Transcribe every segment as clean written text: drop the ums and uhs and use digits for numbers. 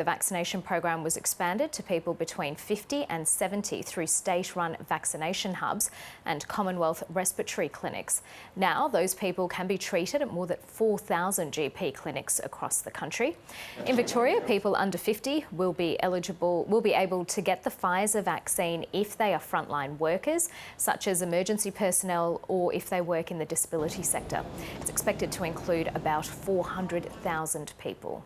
The vaccination program was expanded to people between 50 and 70 through state-run vaccination hubs and Commonwealth respiratory clinics. Now, those people can be treated at more than 4,000 GP clinics across the country. In Victoria, people under 50 will be able to get the Pfizer vaccine if they are frontline workers, such as emergency personnel or if they work in the disability sector. It's expected to include about 400,000 people.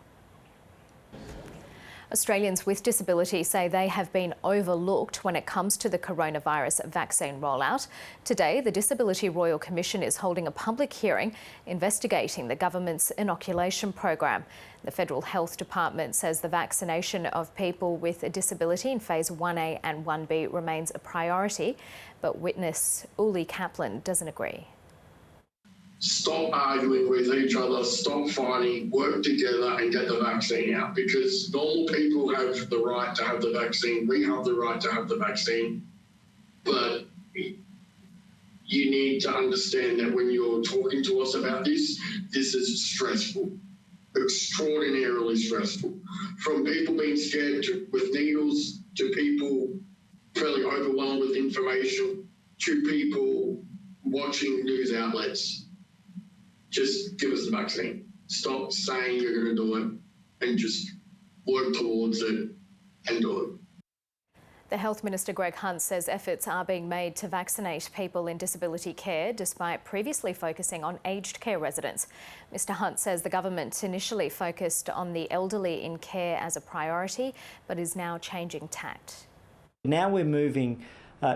Australians with disability say they have been overlooked when it comes to the coronavirus vaccine rollout. Today, the Disability Royal Commission is holding a public hearing investigating the government's inoculation program. The Federal Health Department says the vaccination of people with a disability in Phase 1A and 1B remains a priority, but witness Uli Kaplan doesn't agree. Stop arguing with each other, stop fighting, work together and get the vaccine out, because normal people have the right to have the vaccine. We have the right to have the vaccine. But you need to understand that when you're talking to us about this, this is stressful, extraordinarily stressful. From people being scared with needles, to people fairly overwhelmed with information, to people watching news outlets. Just give us the vaccine. Stop saying you're going to do it and just work towards it and do it. The Health Minister Greg Hunt says efforts are being made to vaccinate people in disability care despite previously focusing on aged care residents. Mr Hunt says the government initially focused on the elderly in care as a priority but is now changing tact. Now we're moving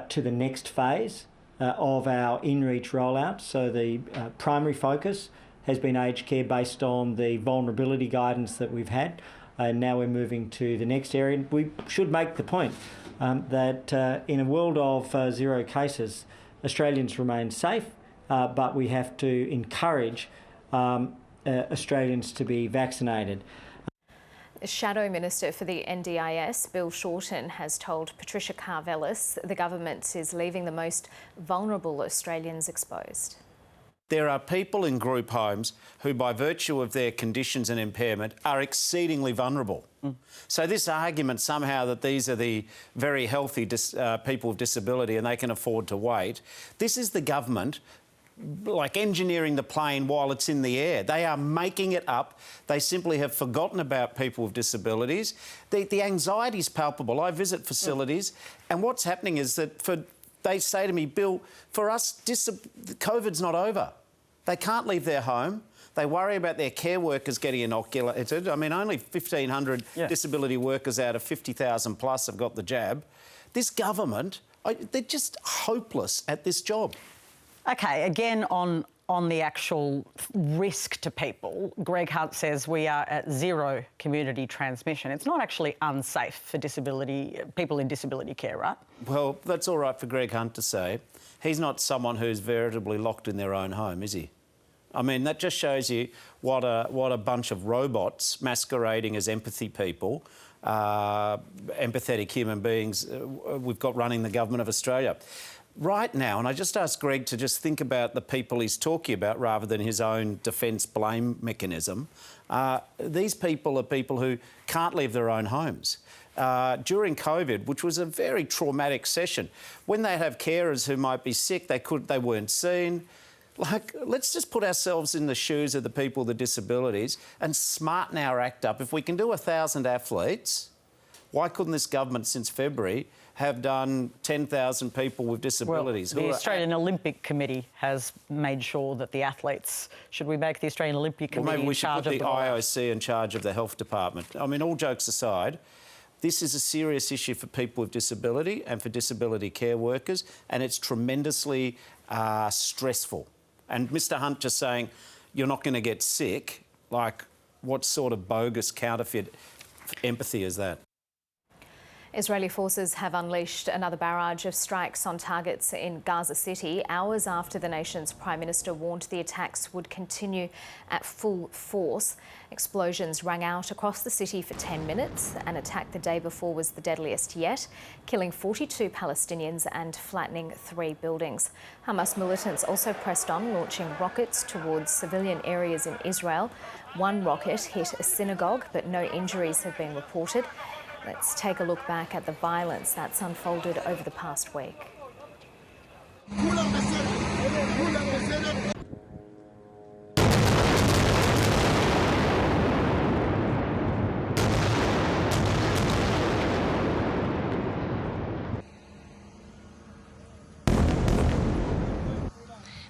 to the next phase of our in-reach rollout. So the primary focus has been aged care based on the vulnerability guidance that we've had. And now we're moving to the next area. We should make the point that in a world of zero cases, Australians remain safe, but we have to encourage Australians to be vaccinated. Shadow Minister for the NDIS, Bill Shorten, has told Patricia Karvelis the government is leaving the most vulnerable Australians exposed. There are people in group homes who, by virtue of their conditions and impairment, are exceedingly vulnerable. So this argument somehow that these are the very healthy people with disability and they can afford to wait, this is the government like engineering the plane while it's in the air. They are making it up. They simply have forgotten about people with disabilities. The anxiety is palpable. I visit facilities and what's happening is that they say to me, Bill, for us, COVID's not over. They can't leave their home. They worry about their care workers getting inoculated. I mean, only 1,500 disability workers out of 50,000 plus have got the jab. This government, they're just hopeless at this job. OK, again on the actual risk to people, Greg Hunt says we are at zero community transmission. It's not actually unsafe for people in disability care, right? Well, that's all right for Greg Hunt to say. He's not someone who's veritably locked in their own home, is he? I mean, that just shows you what a bunch of robots masquerading as empathy people, empathetic human beings we've got running the government of Australia. Right now, and I just asked Greg to just think about the people he's talking about rather than his own defence blame mechanism. These people are people who can't leave their own homes. During COVID, which was a very traumatic session, when they have carers who might be sick, they weren't seen. Like, let's just put ourselves in the shoes of the people with disabilities and smarten our act up. If we can do 1,000 athletes, why couldn't this government since February have done 10,000 people with disabilities? Well, the Australian Olympic Committee has made sure that the athletes... Should we make the Australian Olympic Committee in charge of the... Maybe we should put the IOC in charge of the health department. I mean, all jokes aside, this is a serious issue for people with disability and for disability care workers, and it's tremendously stressful. And Mr Hunt just saying, you're not going to get sick, like, what sort of bogus counterfeit empathy is that? Israeli forces have unleashed another barrage of strikes on targets in Gaza City, hours after the nation's Prime Minister warned the attacks would continue at full force. Explosions rang out across the city for 10 minutes. An attack the day before was the deadliest yet, killing 42 Palestinians and flattening 3 buildings. Hamas militants also pressed on, launching rockets towards civilian areas in Israel. One rocket hit a synagogue, but no injuries have been reported. Let's take a look back at the violence that's unfolded over the past week.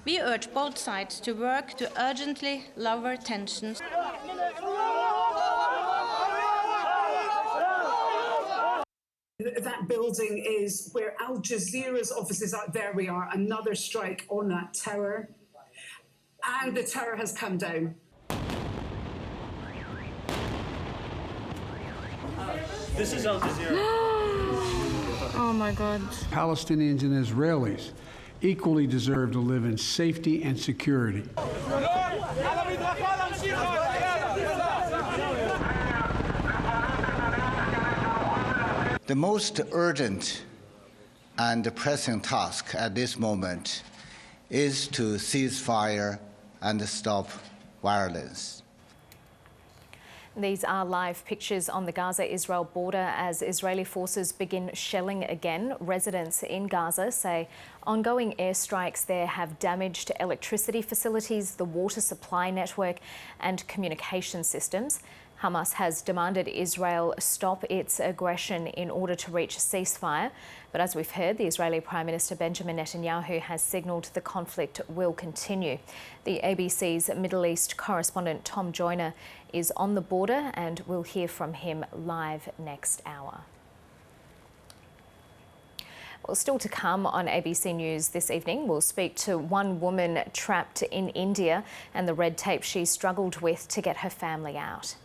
We urge both sides to work to urgently lower tensions. That building is where Al Jazeera's offices are. There we are, another strike on that tower. And the tower has come down. This is Al Jazeera. Oh my God. Palestinians and Israelis equally deserve to live in safety and security. The most urgent and pressing task at this moment is to cease fire and stop violence. These are live pictures on the Gaza-Israel border as Israeli forces begin shelling again. Residents in Gaza say ongoing airstrikes there have damaged electricity facilities, the water supply network and communication systems. Hamas has demanded Israel stop its aggression in order to reach a ceasefire. But as we've heard, the Israeli Prime Minister Benjamin Netanyahu has signalled the conflict will continue. The ABC's Middle East correspondent Tom Joyner is on the border and we'll hear from him live next hour. Well, still to come on ABC News this evening, we'll speak to one woman trapped in India and the red tape she struggled with to get her family out.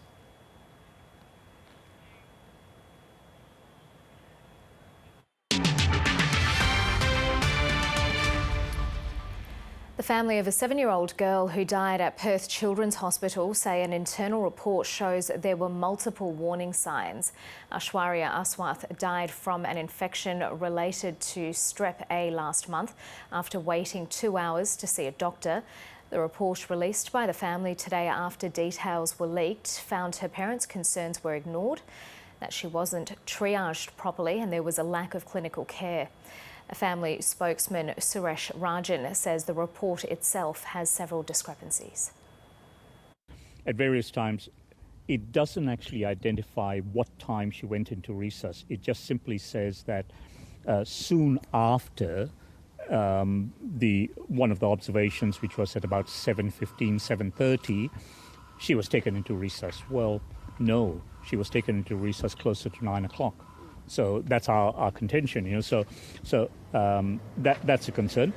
The family of a 7-year-old girl who died at Perth Children's Hospital say an internal report shows there were multiple warning signs. Aishwarya Aswath died from an infection related to strep A last month after waiting 2 hours to see a doctor. The report released by the family today after details were leaked found her parents' concerns were ignored, that she wasn't triaged properly and there was a lack of clinical care. A family spokesman, Suresh Rajan, says the report itself has several discrepancies. At various times, it doesn't actually identify what time she went into resus. It just simply says that soon after one of the observations, which was at about 7:15, 7:30, she was taken into resus. Well, no, she was taken into resus closer to 9 o'clock. So that's our contention, that's a concern.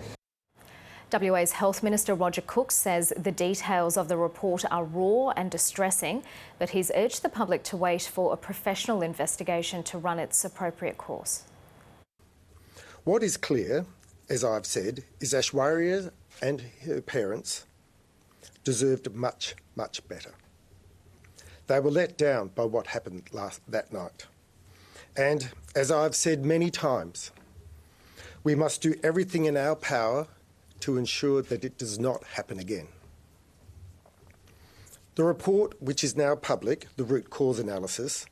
WA's Health Minister Roger Cook says the details of the report are raw and distressing, but he's urged the public to wait for a professional investigation to run its appropriate course. What is clear, as I've said, is Aishwarya and her parents deserved much, much better. They were let down by what happened that night. And as I've said many times, we must do everything in our power to ensure that it does not happen again. The report, which is now public, the root cause analysis,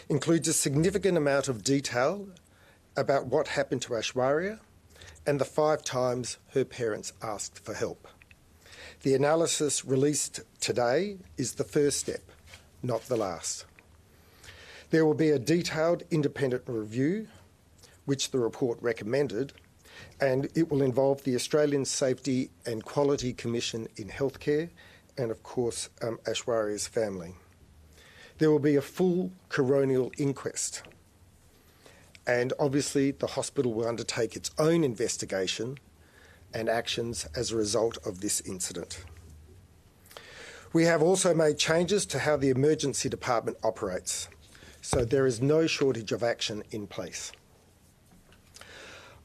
includes a significant amount of detail about what happened to Aishwarya and the 5 times her parents asked for help. The analysis released today is the first step, not the last. There will be a detailed independent review, which the report recommended, and it will involve the Australian Safety and Quality Commission in Healthcare and, of course, Aishwarya's family. There will be a full coronial inquest, and obviously the hospital will undertake its own investigation and actions as a result of this incident. We have also made changes to how the emergency department operates, so there is no shortage of action in place.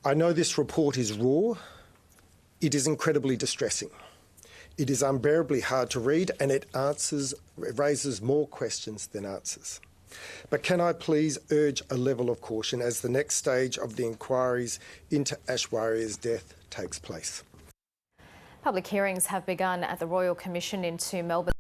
I know this report is raw. It is incredibly distressing. It is unbearably hard to read, and it raises more questions than answers. But can I please urge a level of caution as the next stage of the inquiries into Aishwarya's death takes place? Public hearings have begun at the Royal Commission into Melbourne.